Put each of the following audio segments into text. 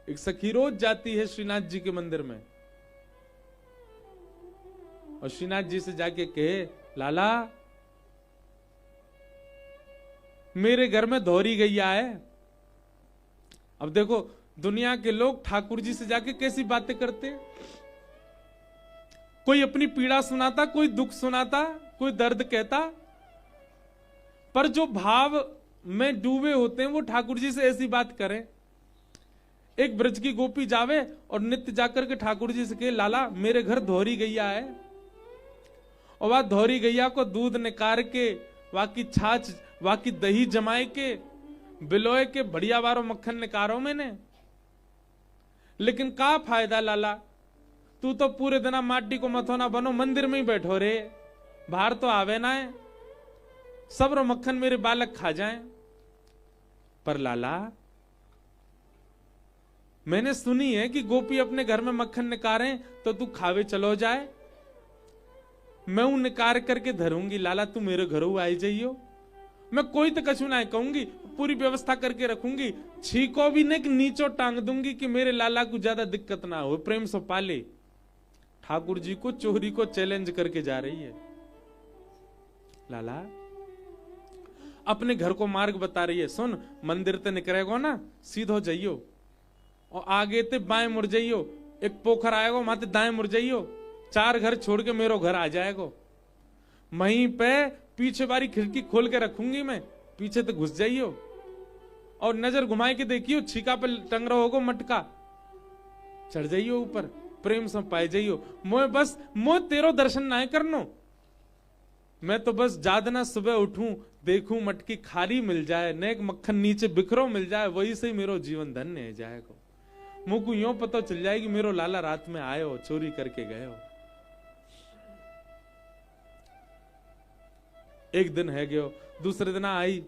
एक सखी रोज जाती है श्रीनाथ जी के मंदिर में और श्रीनाथ जी से जाके कहे, लाला मेरे घर में धोरी गैया है। अब देखो दुनिया के लोग ठाकुर जी से जाके कैसी बातें करते हैं। कोई अपनी पीड़ा सुनाता, कोई दुख सुनाता, कोई दर्द कहता, पर जो भाव में डूबे होते हैं वो ठाकुर जी से ऐसी बात करें। एक ब्रज की गोपी जावे और नित्य जाकर के ठाकुर जी से कहे, लाला मेरे घर धोरी गैया है, और वह धोरी गैया को दूध निकाल के, वहां की छाछ, वहां की दही जमाए के, बिलोए के बढ़िया वारो मक्खन निकारो मैंने, लेकिन का फायदा लाला, तू तो पूरे दिन माटी को मथोना बनो, मंदिर में ही बैठो रे, बाहर तो आवे ना है, सब रो मक्खन मेरे बालक खा जाएं। पर लाला मैंने सुनी है कि गोपी अपने घर में मक्खन निकारे तो तू खावे चलो जाए, मैं ऊ निकार करके धरूंगी, लाला तू मेरे घरों आई जाइयो, मैं कोई तो कछु ना कहूंगी, पूरी व्यवस्था करके रखूंगी, छीको भी नहीं नीचो टांग दूंगी कि मेरे लाला को ज्यादा दिक्कत ना हो, प्रेम से पाले। ठाकुर जी को चोरी को चैलेंज करके जा रही है। लाला अपने घर को मार्ग बता रही है, सुन मंदिर ते निकलेगो ना सीधो जाइयो और आगे ते बाएं मुड़ जाइयो, एक पोखर आएगा वहां ते दाएं मुड़ जाइयो, 4 घर छोड़ के मेरो घर आ जाएगो, वहीं पे पीछे वाली खिड़की खोल के रखूंगी मैं, पीछे तो घुस जाइयो और नजर घुमाए के देखियो, छीका पे टंग रहा होगो मटका, चढ़ जाइयो ऊपर, प्रेम से पाए जाइयो। मोह तेरो दर्शन ना करनो, मैं तो बस जादना सुबह उठूं देखूं मटकी खाली मिल जाए, नेक मक्खन नीचे बिखरो मिल जाए, वही से मेरो जीवन धन्य है जाएगा। मुझ को यूं पता चल जाएगी मेरो लाला रात में आए हो, चोरी करके गए हो। एक दिन है गयो, दूसरे दिन आई,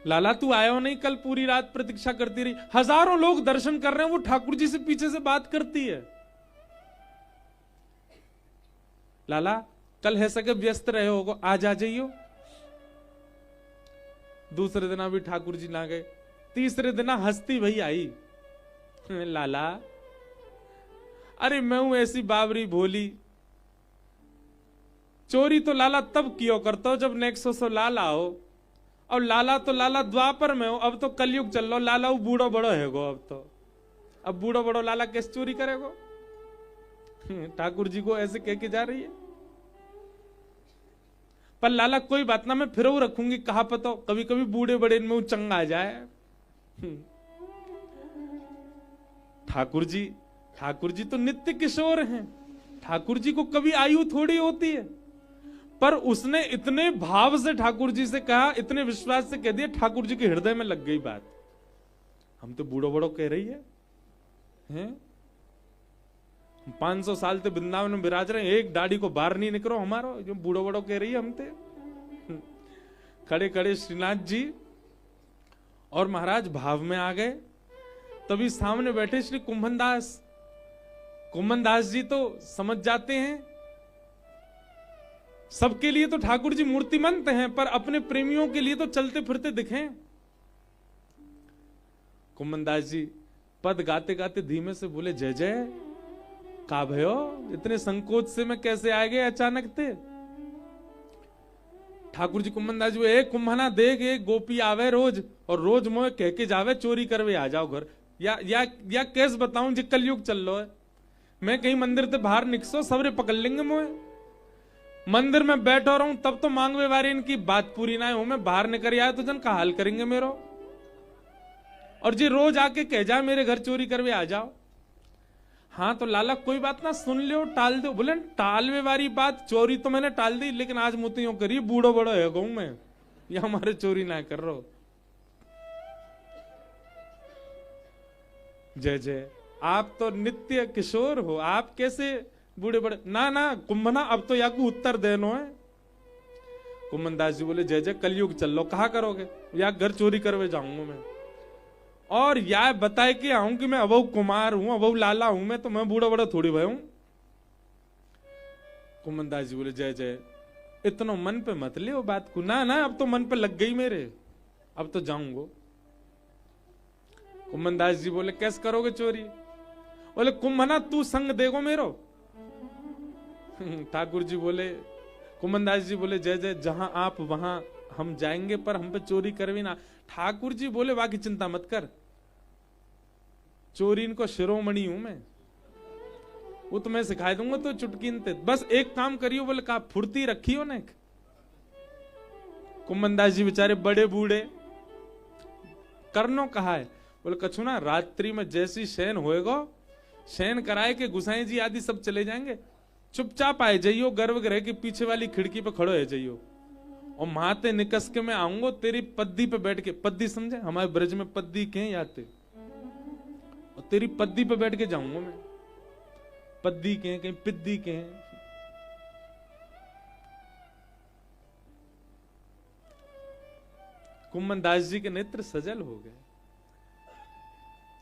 लाला तू आयो नहीं, कल पूरी रात प्रतीक्षा करती रही, हजारों लोग दर्शन कर रहे हैं, वो ठाकुर जी से पीछे से बात करती है, लाला कल है सके व्यस्त रहे होगो, आज आ जाइयो। दूसरे दिन अभी ठाकुर जी ना गए, तीसरे दिन हंसती भई आई, लाला अरे मैं हूं ऐसी बावरी भोली, चोरी तो लाला तब कियो करता हो जब नेक्सो सो लाला हो, और लाला तो लाला द्वापर में हो, अब तो कलयुग चल लो, लाला वो बूढ़ो बड़ो है गो, अब बूढ़ो बड़ो लाला कैसे चोरी करेगो। ठाकुर जी को ऐसे कह के जा रही है। पर लाला कोई बात ना, मैं फिर रखूंगी, कहा पता कभी कभी बूढ़े बड़े में चंगा आ जाए। ठाकुर जी तो नित्य किशोर हैं, ठाकुर जी को कभी आयु थोड़ी होती है, पर उसने इतने भाव से ठाकुर जी से कहा, इतने विश्वास से कह दिया, ठाकुर जी के हृदय में लग गई बात। हम तो बूढ़ो बड़ो कह रही है? 500 साल से वृंदावन में विराज रहे, एक दाढ़ी को बाहर नहीं निकलो हमारो, जो बूढ़ो बड़ो कह रही है हमते। खड़े खड़े श्रीनाथ जी और महाराज भाव में आ गए। तभी सामने बैठे श्री कुंभन दास जी तो समझ जाते हैं, सबके लिए तो ठाकुर जी मूर्तिमंत हैं, पर अपने प्रेमियों के लिए तो चलते फिरते दिखें। कुंभन दास जी पद गाते गाते धीमे से बोले, जय जय, का भयो इतने संकोच से मैं कैसे आ गए अचानक थे। ठाकुर जी कुंभन दास जी, एक कुंभना देख, एक गोपी आवे रोज और रोज मोए कह के जावे चोरी करवे आ जाओ घर, या कैसे बताऊं जी कलयुग चल लो है, मैं कहीं मंदिर से बाहर निकसो सबरे पकड़ लेंगे मोए, मंदिर में बैठो रहूं तब तो मांगवे वारे इनकी बात पूरी ना हो, मैं बाहर निकल आया तो जन का हाल करेंगे मेरो, और जी रोज आके कह जाए मेरे घर चोरी करवे आ जाओ। हाँ तो लाला कोई बात ना, सुन लो टाल दो। बोले टालवे वाली बात, चोरी तो मैंने टाल दी, लेकिन आज मुतियों करी, बूढ़ो बड़ो है गऊ मैं, या हमारे चोरी ना कर रहा। जय जय, आप तो नित्य किशोर हो, आप कैसे बूढ़े बड़े। ना कुंभना, अब तो या को उत्तर देनो है। कुंभन दास जी बोले, जय जय, कलयुग चल लो, कहा करोगे, या घर चोरी करवे जाऊंगा मैं, और या बताए कि आऊं कि मैं अबऊ कुमार हूं, अबऊ लाला हूं, मैं तो मैं बूढ़ा बड़ा थोड़ी भाई हूं। कुंभन दास जी बोले, जय जय, इतना मन पे मत ले वो बात को, ना अब तो मन पे लग गई मेरे, अब तो जाऊंगा। कुम्भन दास जी बोले कैसे करोगे चोरी? बोले कुंभना तू संग देगो मेरो। ठाकुर जी बोले, कुम्भन दास जी बोले जय जय, जहां आप वहां हम जाएंगे, पर हम पे चोरी करवी ना। ठाकुर जी बोले बाकी चिंता मत कर, चोरी इनको शिरोमणि हूं मैं, वो तुम्हें सिखा दूंगा तो चुटकी, बस एक काम करियो। बोले कहा फुर्ती रखियो ना। कुम्भन दास जी बेचारे बड़े बूढ़े, करनो कहा है? बोले कछु ना, रात्रि में जैसी शयन होएगा, शयन कराए के गुसाई जी आदि सब चले जाएंगे, चुपचाप आए जाइयो, गर्भगृह के पीछे वाली खिड़की पे खड़ो है जाइयो, और माते निकस के मैं आऊंगा तेरी पद्दी पे बैठ के। पद्दी समझे? हमारे ब्रज में पद्दी के याते, और तेरी पद्दी पे बैठ के जाऊंगा मैं। पद्दी के कहीं पिद्दी के। कुम्भन दास जी के नेत्र सजल हो गए,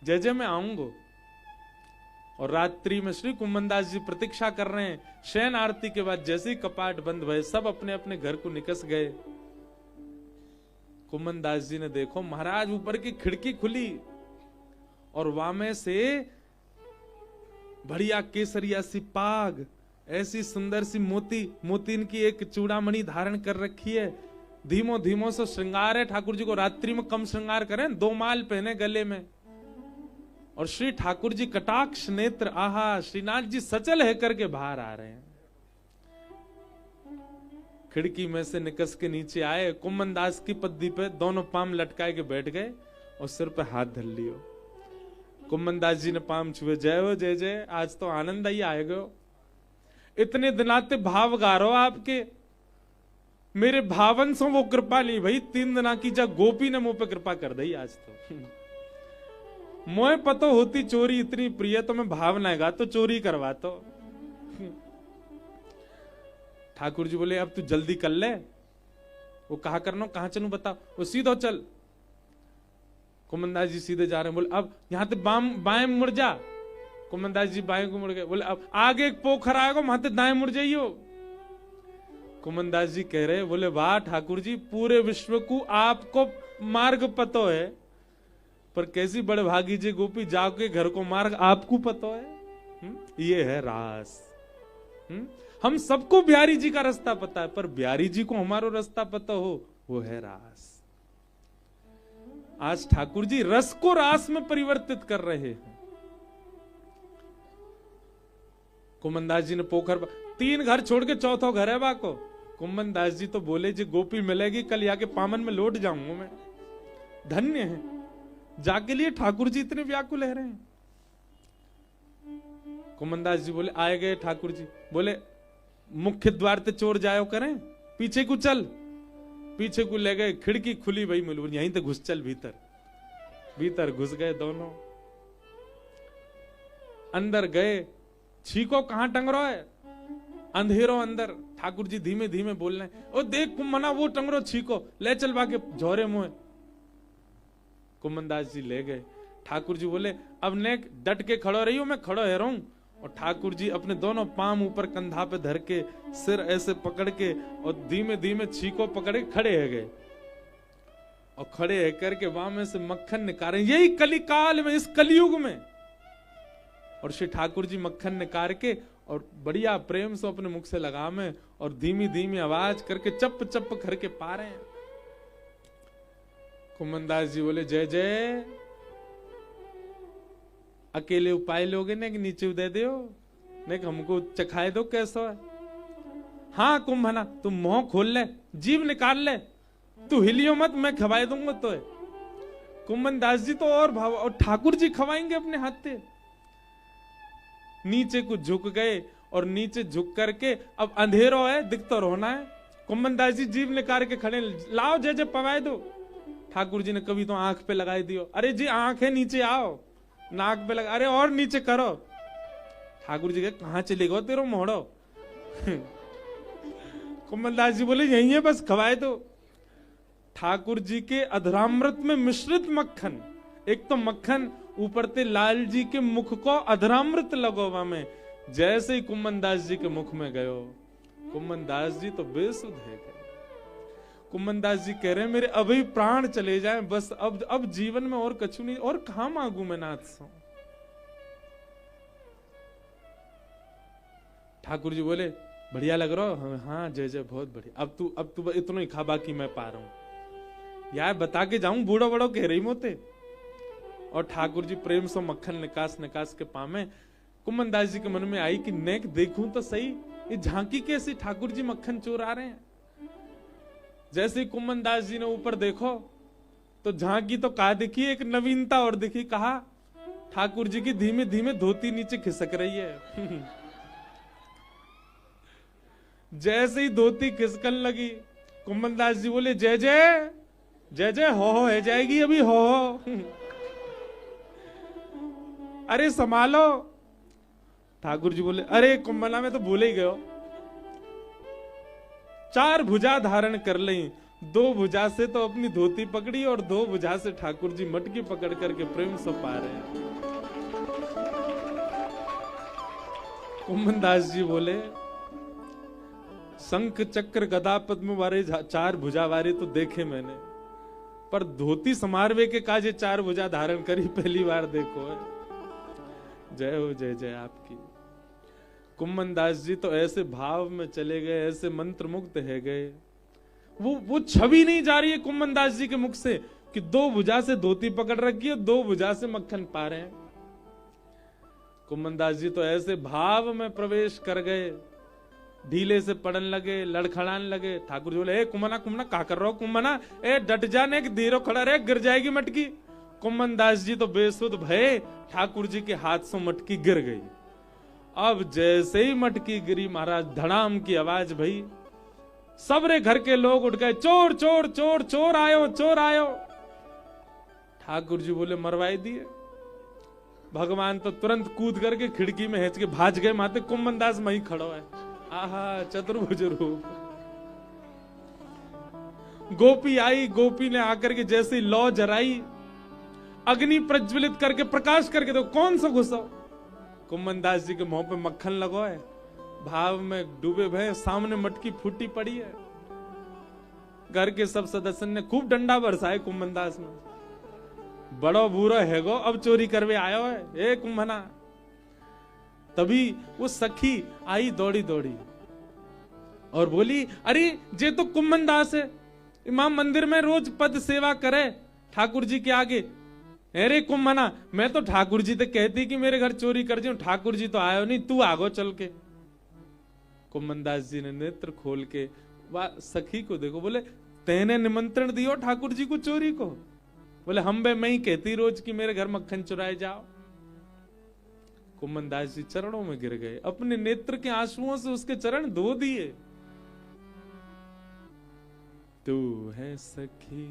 जय जय मैं आऊंगा। और रात्रि में श्री कुम्भन दास जी प्रतीक्षा कर रहे हैं। शयन आरती के बाद जैसे ही कपाट बंद भये, सब अपने अपने घर को निकस गए। कुम्भन दास जी ने देखो महाराज ऊपर की खिड़की खुली, और वामे से बढ़िया केसरिया सी पाग, ऐसी सुंदर सी मोतीन की एक चूड़ामणि धारण कर रखी है। धीमो धीमो से श्रृंगार है। ठाकुर जी को रात्रि में कम श्रृंगार करें, 2 माल पहने गले में, और श्री ठाकुर जी कटाक्ष नेत्र, आहा श्रीनाथ जी सचल है करके बाहर आ रहे हैं। खिड़की में से निकस के नीचे आए, कुम्भन दास की पद्दी पे दोनों पाम लटकाए के बैठ गए, और सिर पे हाथ धर लियो। कुम्भन दास जी ने पाम छुए, जय हो जय जय, आज तो आनंद ही आएगा। इतने दिनाते भाव गा रहो आपके, मेरे भावन सो वो कृपा नहीं भाई, 3 दिना की जा गोपी ने मुंह पे कृपा कर दी आज तो। मोए पतो होती चोरी इतनी प्रिय, तो मैं भावना गा तो चोरी करवा तो। ठाकुर जी बोले अब तू जल्दी कर ले। वो कहा करना, कहां चलूं बता? वो सीधो चल। कुम्भन दास जी सीधे जा रहे हैं। बोले अब यहां से बाएं मुड़ जा। कुम्भन दास जी बाएं को मुड़ गए। बोले अब आगे एक पोखर आएगा, वहां से दाएं मुड़ जाइयो। कुम्भन दास जी कह रहे, बोले वाह ठाकुर जी, पूरे विश्व को आपको मार्ग पतो है, पर कैसी बड़े भागी जी गोपी, जाके घर को मार्ग आपको पतो है। ये है रास। हम सबको बिहारी जी का रास्ता पता है, पर बिहारी जी को हमारो रास्ता पता हो, वो है रास। आज ठाकुर जी रस को रास में परिवर्तित कर रहे हैं। कुम्भन दास जी ने पोखर 3 घर छोड़ के चौथा घर है बाको। कुम्भन दास जी तो बोले जी गोपी मिलेगी, कल आके पामन में लौट जाऊंगा मैं। धन्य है, जाके लिए ठाकुर जी इतने व्याकुल रहे हैं। कुम्भन दास जी बोले आए गए ठाकुर जी। बोले मुख्य द्वार से चोर जायो करें, पीछे को चल। पीछे को ले गए, खिड़की खुली भाई, मिलू यहीं तो घुस चल भीतर। भीतर घुस गए दोनों, अंदर गए। छीको कहां टंग रहा है? अंधेरो अंदर। ठाकुर जी धीमे धीमे बोल रहे हैं, ओ देख कुम्भना वो टंगरो छीको, ले चल बाके झोरे मुंह। कुम्भन दास जी ले गए। ठाकुर जी बोले अब ने डट के खड़ो रही हो, मैं खड़ो है रहूं। और ठाकुर जी अपने दोनों पाम ऊपर कंधा पे धर के, सिर ऐसे पकड़ के, और धीमे धीमे छीको पकड़े खड़े है गए। और खड़े है करके वहां में से मक्खन निकाले, यही कलिकाल में, इस कलयुग में। और श्री ठाकुर जी मक्खन निकाल के और बढ़िया प्रेम से अपने मुख से लगा में, और धीमी धीमी आवाज करके चप चप करके पा रहे हैं। कुम्भन दास जी बोले जय जय, अकेले उपाय लोगे ने कि नीचे दे दो, ने कि हमको चखाए दो कैसा है। हाँ कुम्भना तुम मुंह खोल ले, जीभ निकाल ले, तू हिलियो मत, मैं खवाए दूंगा तो। कुम्भन दास जी तो और भाव, और ठाकुर जी खवाएंगे अपने हाथ से। नीचे को झुक गए, और नीचे झुक करके अब अंधेरो है, दिख तो रोना है। कुम्भन दास जी जीभ निकाल के खड़े, लाओ जय जय पवाए दो। ठाकुर जी ने कभी तो आंख पे लगाई दियो, अरे जी आंख है नीचे आओ, नाक पे लगा, अरे और नीचे करो। ठाकुर जी कहे कहां चले गो तेरो मोड़ो। कुम्भन दास जी बोले यही है बस, खवाए दो। ठाकुर जी के अधरामृत में मिश्रित मक्खन, एक तो मक्खन ऊपर ते लाल जी के मुख को अधरामृत लगोवा में, जैसे ही कुम्भन दास जी के मुख में गयो, कुम्भन दास जी तो बेसुध है गए। कुम्मनदास जी कह रहे हैं मेरे अभी प्राण चले जाएं बस, अब जीवन में और कछु नहीं, और कहां मांगू मैं नाथ से। ठाकुर जी बोले बढ़िया लग रहा हो, हाँ जय जय बहुत बढ़िया, अब तू इतना ही खा बाकी मैं पा रहा हूं यार, बता के जाऊं बूढ़ो बड़ो कह रही मोते। और ठाकुर जी प्रेम से मक्खन निकास निकास के पामे। कुम्मनदास जी के मन में आई कि नेक देखूं तो सही, ये झांकी कैसी, ठाकुर जी मक्खन चोरा रहे हैं। जैसे ही कुम्मनदास जी ने ऊपर देखो तो झांकी तो कहा दिखी, एक नवीनता और दिखी, कहा ठाकुर जी की धीमे धीमे धोती नीचे खिसक रही है। जैसे ही धोती खिसकन लगी, कुम्मनदास जी बोले जय जय जय जय हो है जाएगी अभी हो। अरे संभालो। ठाकुर जी बोले अरे कुम्मना में तो भूल ही गयो, 4 भुजा धारण कर ली, 2 भुजा से तो अपनी धोती पकड़ी और 2 भुजा से ठाकुर जी मटकी पकड़ करके प्रेम से पा रहे हैं। कुम्मनदास जी बोले शंख चक्र गदा पद्म वारे 4 भुजा वारे तो देखे मैंने, पर धोती समारवे के काजे 4 भुजा धारण करी पहली बार देखो है। जय हो जय जय आपकी। कुम्मनदास जी तो ऐसे भाव में चले गए, ऐसे मंत्र मुग्ध है गए। वो छवि नहीं जा रही है कुम्मनदास जी के मुख से कि 2 भुजा से धोती पकड़ रखी है, 2 भुजा से मक्खन पा रहे हैं। कुम्मनदास जी तो ऐसे भाव में प्रवेश कर गए, ढीले से पड़न लगे, लड़खड़ान लगे। ठाकुर जी बोले ए कुम्मना कुम्मना क्या कर रहा हो कुम्मना, ए डट जाने के धीरे खड़ा रहे गिर जाएगी मटकी। कुम्मनदास जी तो बेसुध भये, ठाकुर जी के हाथ से मटकी गिर गई। अब जैसे ही मटकी गिरी महाराज धड़ाम की आवाज भई, सबरे घर के लोग उठ गए, चोर चोर चोर चोर आयो चोर आयो। ठाकुर जी बोले मरवाई दिए। भगवान तो तुरंत कूद करके खिड़की में हेच के भाज गए, माते कुम्मनदास वहीं खड़ो है। आहा चतुर्भुज रूप। गोपी आई, गोपी ने आकर के जैसे लौ जराई, अग्नि प्रज्वलित करके प्रकाश करके दो कौन सा घुसो। कुम्मनदास जी के मुंह पे मक्खन लगो है, भाव में डूबे भय, सामने मटकी फूटी पड़ी है। घर के सब सदस्य ने खूब डंडा बरसाए कुम्मनदास में, बड़ो बूरो है गो अब चोरी करवे आयो है ए कुम्भना। तभी वो सखी आई दौड़ी दौड़ी और बोली अरे जे तो कुम्भनदास है, इमाम मंदिर में रोज पद सेवा करे ठाकुर जी के आगे। अरे कुम्भना मैं तो ठाकुर जी तो कहती कि मेरे घर चोरी कर जाऊं, ठाकुर जी तो आयो नहीं, तू आगो चल के। कुम्भनदास जी ने नेत्र खोल के सखी को देखो, बोले तेने निमंत्रण दियो ठाकुर जी को चोरी को? बोले हम बे मैं ही कहती रोज कि मेरे घर मक्खन चुराए जाओ। कुम्भनदास जी चरणों में गिर गए, अपने नेत्र के आंसुओं से उसके चरण धो दिए। तू है सखी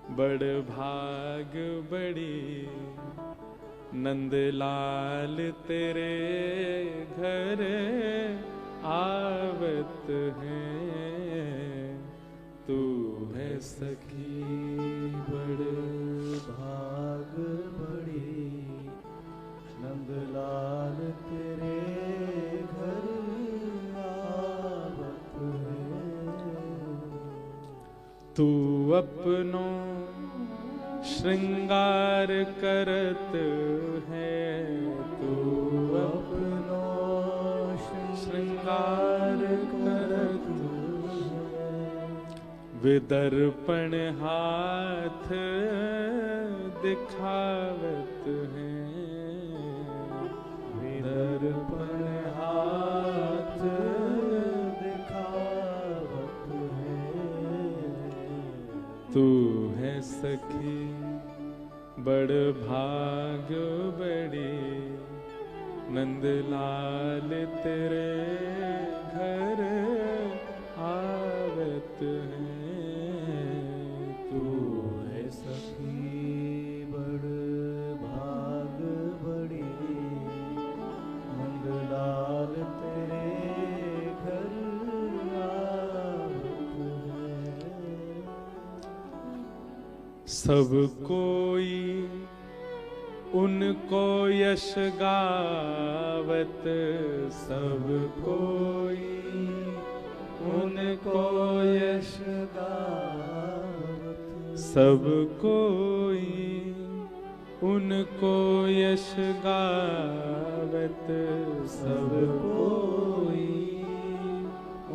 बड़ भाग बड़ी, नंदलाल तेरे घर आवत है। तू है सखी बड़ भाग बड़ी, नंदलाल तेरे घर आवत है। तू अपनो श्रृंगार करत है, तू अपनो श्रृंगार करत है। विदर्पण हाथ दिखावत है, विदर्पण हाथ दिखावत है। तू है सखी बड़ भाग बड़ी, नंदलाल तेरे घर आवत है। तू है सखी बड़ भाग बड़ी, नंदलाल तेरे घर आवत है। सब कोई उनको यश गावत, सब कोई उनको यश गावत सब कोई उनको यश गावत, सब कोई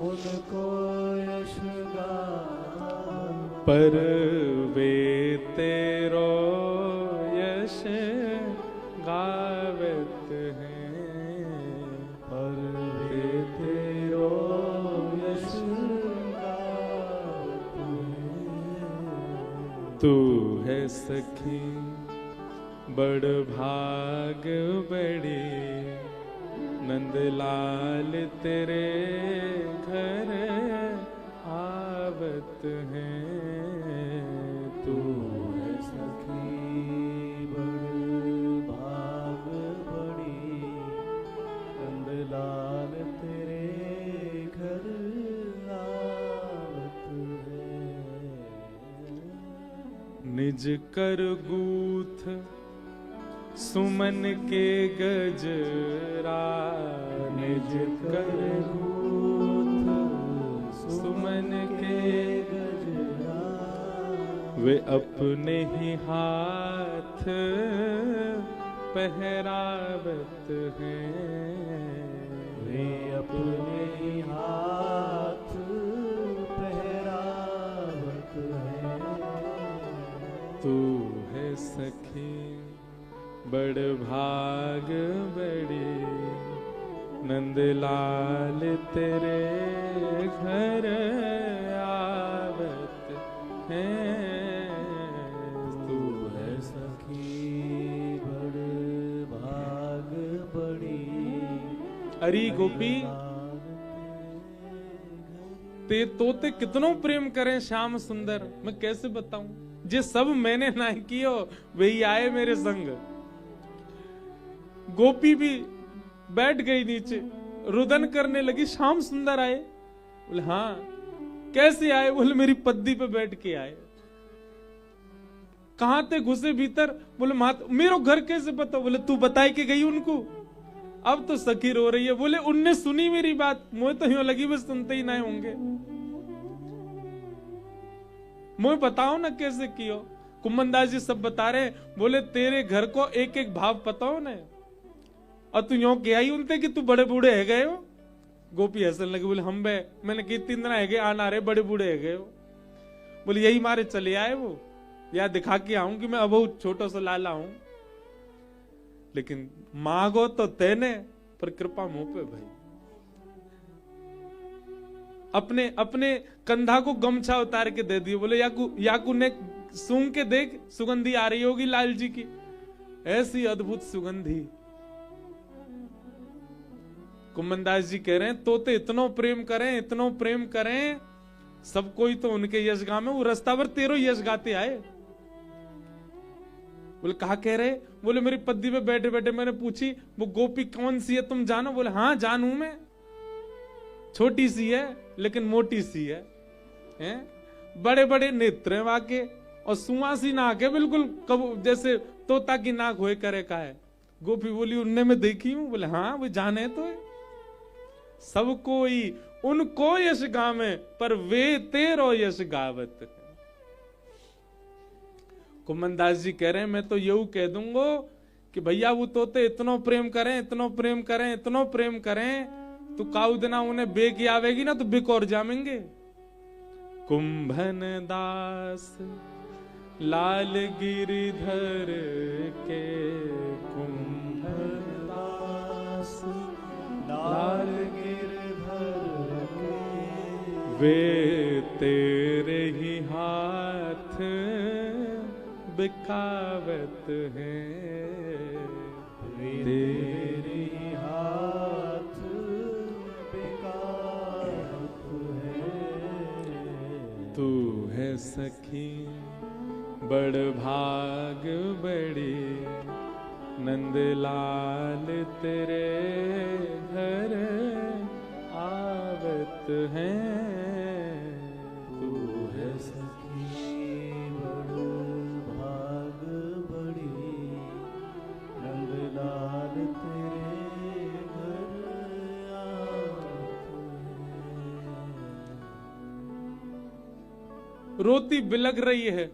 उनको यश गावत पर वे तेरो यश गावत हैं, पर वे तेरो यश गावत हैं। तू है सखी बड़ भाग बड़ी, नंदलाल तेरे घर आवत हैं। तू है सखी बड़ भाग बड़ी, नंदलाल तेरे घर आवत है। निज कर गूथ सुमन के गजरा, निज कर गूथ सुमन के गजरा, वे अपने ही हाथ पहरावत हैं, वे अपने ही हाथ पहरावत हैं। तू है सखी बड़ भाग बड़ी, नंदलाल तेरे घर आवत हैं। तू है सखी बड़ भाग बड़ी, अरे गोपी ते तोते कितनों प्रेम करें श्याम सुंदर, मैं कैसे बताऊं। जे सब मैंने ना कियो वही आए मेरे संग। गोपी भी बैठ गई नीचे, रुदन करने लगी। श्याम सुंदर आए? बोले हाँ। कैसे आए? बोले मेरी पद्दी पे बैठ के आए। कहां थे? घुसे भीतर। बोले मात मेरो घर कैसे पता? बोले तू बताए के गई उनको। अब तो सखी रो रही है। बोले उनने सुनी मेरी बात, मुझे तो यूं लगी बस सुनते ही ना होंगे। मुझे बताओ ना कैसे कियो। कुमनदास जी सब बता रहे। बोले तेरे घर को एक एक भाव पता हो ना, और तू यो कह आई उनते कि तू बड़े बूढ़े है गए हो। गोपी हंसने लगे। बोले हम बे, मैंने कि 3 दिन है गए आना रहे, बड़े बूढ़े है गए हो। बोले यही मारे चले आए वो, या दिखा के आऊं कि मैं अब छोटो सा लाला हूं। लेकिन मांगो तो तेने, पर कृपा मुंह पे भाई। अपने अपने कंधा को गमछा उतार के दे दिए। बोले याकू ने सूंघ के देख, सुगंधी आ रही होगी लाल जी की, ऐसी अद्भुत सुगंधी। कुमनदास जी कह रहे हैं तोते इतनो प्रेम करें, इतनो प्रेम करें, सब कोई तो उनके यश गा में, वो रास्ता पर तेरो यश गाते आए। बोले कहा कह रहे? बोले मेरी पद्दी पे बैठे बैठे मैंने पूछी वो गोपी कौन सी है, तुम जानो? बोले हाँ जानू मैं, छोटी सी है लेकिन मोटी सी है, हैं? बड़े बड़े नेत्र हैं वाके, और सुआसी नाक है बिल्कुल, कब जैसे तोता की नाक होए करे का है। गोपी बोली उनने मैं देखी हूं। बोले हाँ वो जाने तो है। सब कोई उनको यश गावे, पर वे तेरो यश गावत। कुमनदास जी कह रहे हैं मैं तो यूं कह दूंगा कि भैया वो तोते इतनो प्रेम करें, इतनो प्रेम करें, इतनो प्रेम करें, तो काउ देना उन्हें बेकी आवेगी ना तो बिक और जामेंगे। कुंभन दास लाल गिरिधर के, कुंभन दास लाल गिरधर के, वे तेरे ही हाथ बिकावत हैं, तेरे ही हाथ बिकावत है। तू है सखी बड़ भाग बड़ी, नंदलाल तेरे घर आवत हैं। तू है सखी बड़ भाग बड़ी, नंदलाल तेरे घर आवत है। रोती बिलग रही है।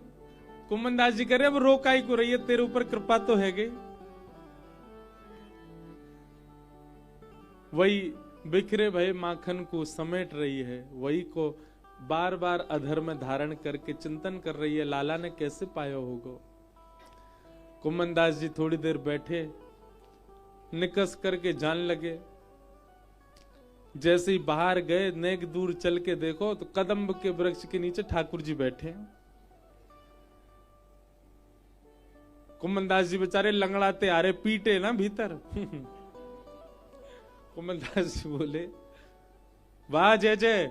कुमनदास जी कह रहे अब रो काई को रही है, तेरे ऊपर कृपा तो है गई। वही बिखरे भय माखन को समेट रही है, वही को बार बार अधर में धारण करके चिंतन कर रही है, लाला ने कैसे पाया होगा। कुमनदास जी थोड़ी देर बैठे, निकस करके जान लगे। जैसे ही बाहर गए, नेक दूर चल के देखो तो कदम्ब के वृक्ष के नीचे ठाकुर जी बैठे हैं। कुमनदास जी बेचारे लंगड़ाते आ रहे, पीटे ना भीतर। कुमनदास जी बोले, वाह जय जय,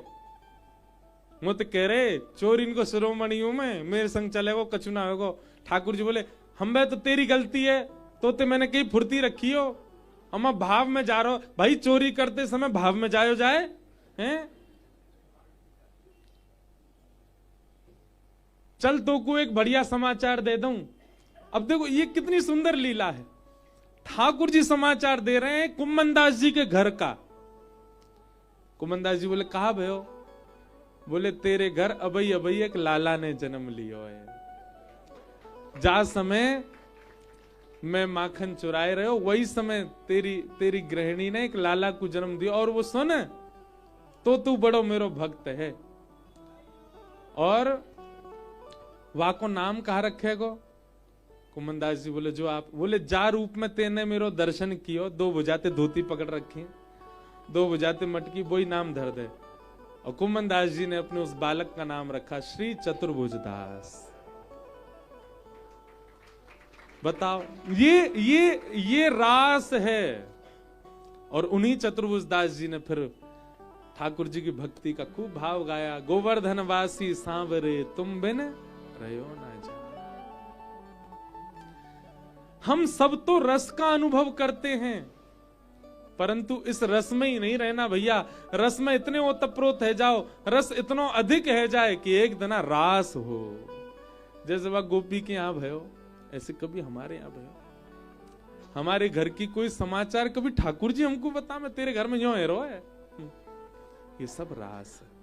मुत कह रहे चोर इनको शिरोमणि हूं मैं, मेरे संग चलेगो कछु ना होगो। ठाकुर जी बोले, हम बे तो तेरी गलती है, तो मैंने कहीं फुर्ती रखी हो, हम भाव में जा रहे हो। भाई चोरी करते समय भाव में जायो जाए हैं? चल तो को एक बढ़िया समाचार दे दूं। अब देखो ये कितनी सुंदर लीला है। ठाकुर जी समाचार दे रहे हैं कुमनदास जी के घर का। कुमनदास जी बोले, कहा भयो? बोले, तेरे घर अबई अबई एक लाला ने जन्म लियो है। जा समय मैं माखन चुराए रहे हो, वही समय तेरी गृहिणी ने एक लाला को जन्म दिया। और वो सुन, तो तू बड़ो मेरो भक्त है। और वाको नाम कहा रखेगो? कुमनदास जी बोले, जो आप बोले, जा रूप में तेने मेरो दर्शन कियो, 2 बुझाते धोती पकड़ रखी, 2 बुझाते मटकी, वही नाम धर दे। और कुमनदास जी ने अपने उस बालक का नाम रखा श्री चतुर्भुज दास। बताओ, ये रास है। और उन्हीं चतुर्भुज दास जी ने फिर ठाकुर जी की भक्ति का खूब भाव गाया। गोवर्धन वासी सांवरे तुम बिन रहो ना जा। हम सब तो रस का अनुभव करते हैं, परंतु इस रस में ही नहीं रहना भैया। रस में इतने ओतप्रोत है जाओ, रस इतना अधिक है जाए कि एक दिन रास हो। जैसे वह गोपी के यहां भयो, ऐसे कभी हमारे यहां भयो। हमारे घर की कोई समाचार कभी ठाकुर जी हमको बता, मैं तेरे घर में यूं है रो है। ये सब रास है।